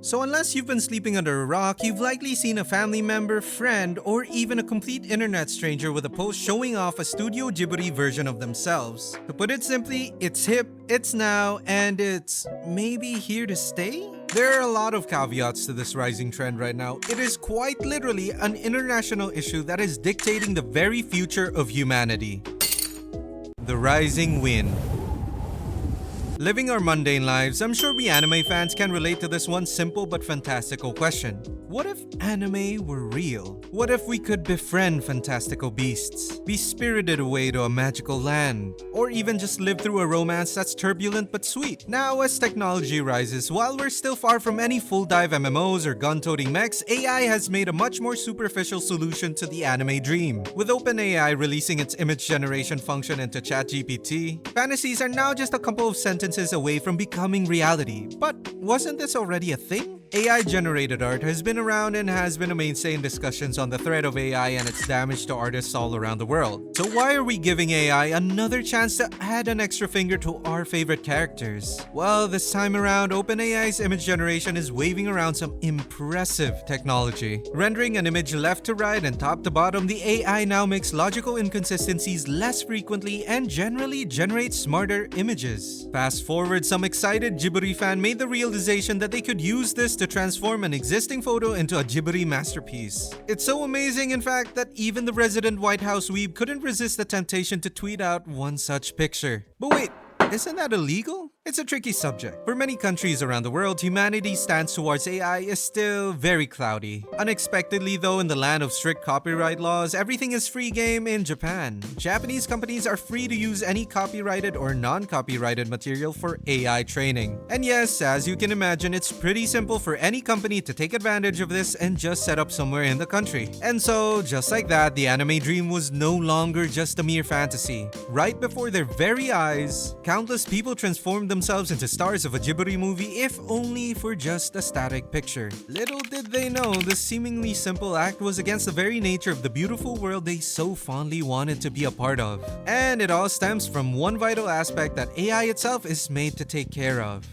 So unless you've been sleeping under a rock, you've likely seen a family member, friend, or even a complete internet stranger with a post showing off a Studio Ghibli version of themselves. To put it simply, it's hip, it's now, and it's maybe here to stay? There are a lot of caveats to this rising trend right now. It is quite literally an international issue that is dictating the very future of humanity. The rising wind. Living our mundane lives, I'm sure we anime fans can relate to this one simple but fantastical question. What if anime were real? What if we could befriend fantastical beasts, be spirited away to a magical land, or even just live through a romance that's turbulent but sweet? Now, as technology rises, while we're still far from any full-dive MMOs or gun-toting mechs, AI has made a much more superficial solution to the anime dream. With OpenAI releasing its image generation function into ChatGPT, fantasies are now just a couple of sentences away from becoming reality. But wasn't this already a thing? AI-generated art has been around and has been a mainstay in discussions on the threat of AI and its damage to artists all around the world. So why are we giving AI another chance to add an extra finger to our favorite characters? Well, this time around, OpenAI's image generation is waving around some impressive technology. Rendering an image left to right and top to bottom, the AI now makes logical inconsistencies less frequently and generally generates smarter images. Fast forward, some excited Ghibli fan made the realization that they could use this to transform an existing photo into a Ghibli masterpiece. It's so amazing, in fact, that even the resident White House weeb couldn't resist the temptation to tweet out one such picture. But wait, isn't that illegal? It's a tricky subject. For many countries around the world, humanity's stance towards AI is still very cloudy. Unexpectedly though, in the land of strict copyright laws, everything is free game in Japan. Japanese companies are free to use any copyrighted or non-copyrighted material for AI training. And yes, as you can imagine, it's pretty simple for any company to take advantage of this and just set up somewhere in the country. And so, just like that, the anime dream was no longer just a mere fantasy. Right before their very eyes, countless people transformed themselves into stars of a Ghibli movie, if only for just a static picture. Little did they know, this seemingly simple act was against the very nature of the beautiful world they so fondly wanted to be a part of. And it all stems from one vital aspect that AI itself is made to take care of.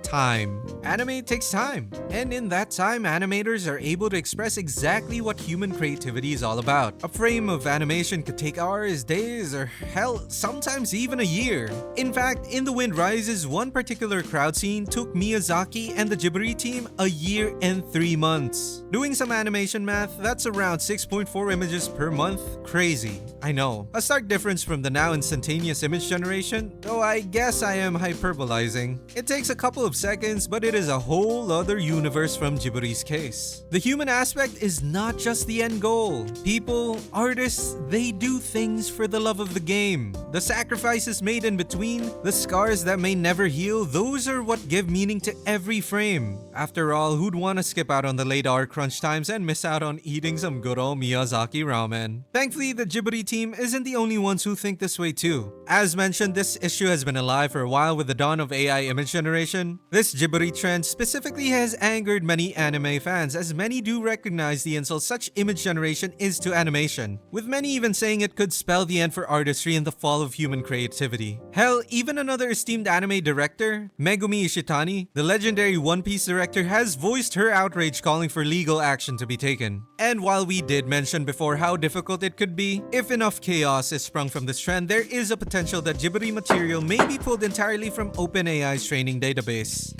Time. Anime takes time, and in that time, animators are able to express exactly what human creativity is all about. A frame of animation could take hours, days, or hell, sometimes even a year. In fact, in The Wind Rises, one particular crowd scene took Miyazaki and the Ghibli team a year and 3 months. Doing some animation math, that's around 6.4 images per month. Crazy, I know. A stark difference from the now instantaneous image generation, though I guess I am hyperbolizing. It takes a couple of seconds, but it is a whole other universe from Ghibli's case. The human aspect is not just the end goal. People, artists, they do things for the love of the game. The sacrifices made in between, the scars that may never heal, those are what give meaning to every frame. After all, who'd want to skip out on the late hour crunch times and miss out on eating some good old Miyazaki ramen? Thankfully, the Ghibli team isn't the only ones who think this way too. As mentioned, this issue has been alive for a while with the dawn of AI image generation. This Ghibli trend specifically has angered many anime fans, as many do recognize the insult such image generation is to animation, with many even saying it could spell the end for artistry and the fall of human creativity. Hell, even another esteemed anime director, Megumi Ishitani, the legendary One Piece director, has voiced her outrage calling for legal action to be taken. And while we did mention before how difficult it could be, if enough chaos is sprung from this trend, there is a potential that Ghibli material may be pulled entirely from OpenAI's training database.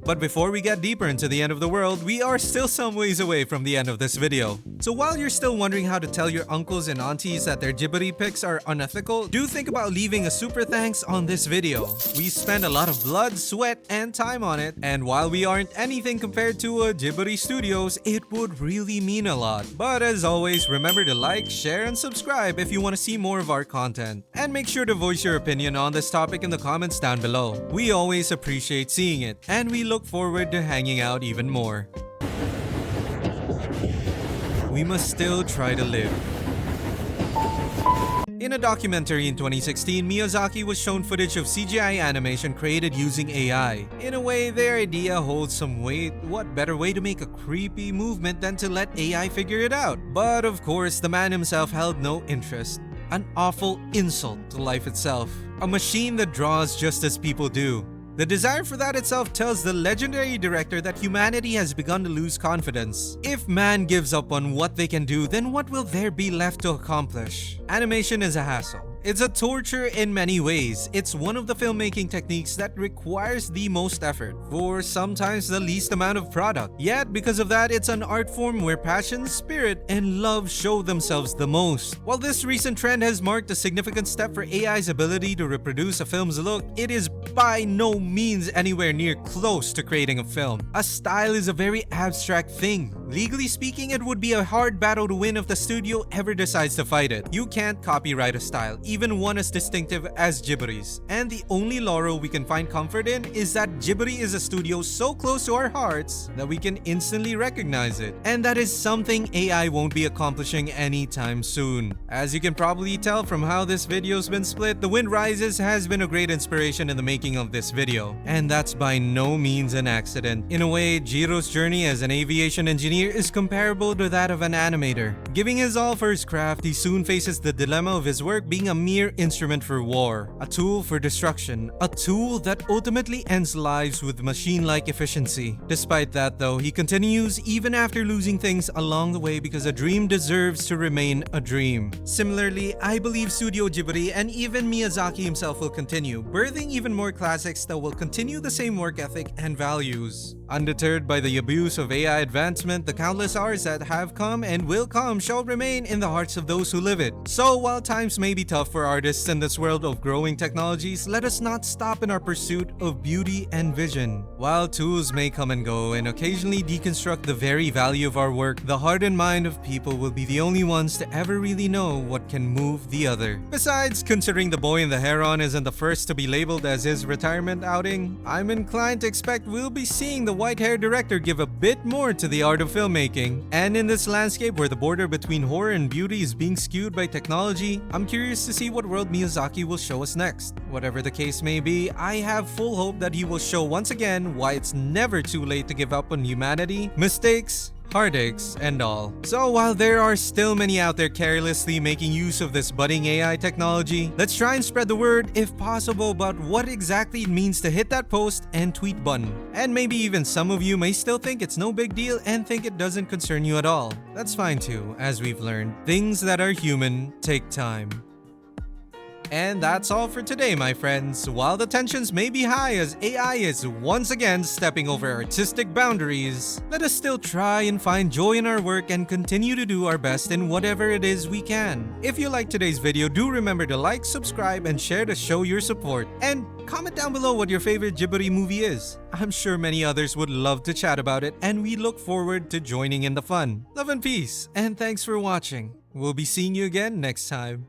But before we get deeper into the end of the world, we are still some ways away from the end of this video. So while you're still wondering how to tell your uncles and aunties that their Ghibli pics are unethical, do think about leaving a super thanks on this video. We spent a lot of blood, sweat, and time on it, and while we aren't anything compared to a Ghibli Studios, it would really mean a lot. But as always, remember to like, share, and subscribe if you want to see more of our content. And make sure to voice your opinion on this topic in the comments down below. We always appreciate seeing it, and we look forward to hanging out even more. We must still try to live. In a documentary in 2016, Miyazaki was shown footage of CGI animation created using AI. In a way, their idea holds some weight. What better way to make a creepy movement than to let AI figure it out? But of course, the man himself held no interest. An awful insult to life itself. A machine that draws just as people do. The desire for that itself tells the legendary director that humanity has begun to lose confidence. If man gives up on what they can do, then what will there be left to accomplish? Animation is a hassle. It's a torture in many ways. It's one of the filmmaking techniques that requires the most effort for sometimes the least amount of product. Yet, because of that, it's an art form where passion, spirit, and love show themselves the most. While this recent trend has marked a significant step for AI's ability to reproduce a film's look, it is by no means anywhere near close to creating a film. A style is a very abstract thing. Legally speaking, it would be a hard battle to win if the studio ever decides to fight it. You can't copyright a style, even one as distinctive as Ghibli's. And the only laurel we can find comfort in is that Ghibli is a studio so close to our hearts that we can instantly recognize it. And that is something AI won't be accomplishing anytime soon. As you can probably tell from how this video's been split, The Wind Rises has been a great inspiration in the making of this video. And that's by no means an accident. In a way, Jiro's journey as an aviation engineer is comparable to that of an animator. Giving his all for his craft, he soon faces the dilemma of his work being a mere instrument for war, a tool for destruction, a tool that ultimately ends lives with machine-like efficiency. Despite that though, he continues even after losing things along the way because a dream deserves to remain a dream. Similarly, I believe Studio Ghibli and even Miyazaki himself will continue, birthing even more classics that will continue the same work ethic and values. Undeterred by the abuse of AI advancement, the countless hours that have come and will come shall remain in the hearts of those who live it. So while times may be tough for artists in this world of growing technologies, let us not stop in our pursuit of beauty and vision. While tools may come and go and occasionally deconstruct the very value of our work, the heart and mind of people will be the only ones to ever really know what can move the other. Besides, considering The Boy and the Heron isn't the first to be labeled as his retirement outing, I'm inclined to expect we'll be seeing the white-haired director give a bit more to the art of filmmaking. And in this landscape where the border between horror and beauty is being skewed by technology, I'm curious to see what world Miyazaki will show us next. Whatever the case may be, I have full hope that he will show once again why it's never too late to give up on humanity, mistakes, heartaches, and all. So while there are still many out there carelessly making use of this budding AI technology, let's try and spread the word, if possible, about what exactly it means to hit that post and tweet button. And maybe even some of you may still think it's no big deal and think it doesn't concern you at all. That's fine too, as we've learned. Things that are human take time. And that's all for today, my friends. While the tensions may be high as AI is once again stepping over artistic boundaries, let us still try and find joy in our work and continue to do our best in whatever it is we can. If you liked today's video, do remember to like, subscribe, and share to show your support. And comment down below what your favorite Ghibli movie is. I'm sure many others would love to chat about it, and we look forward to joining in the fun. Love and peace, and thanks for watching. We'll be seeing you again next time.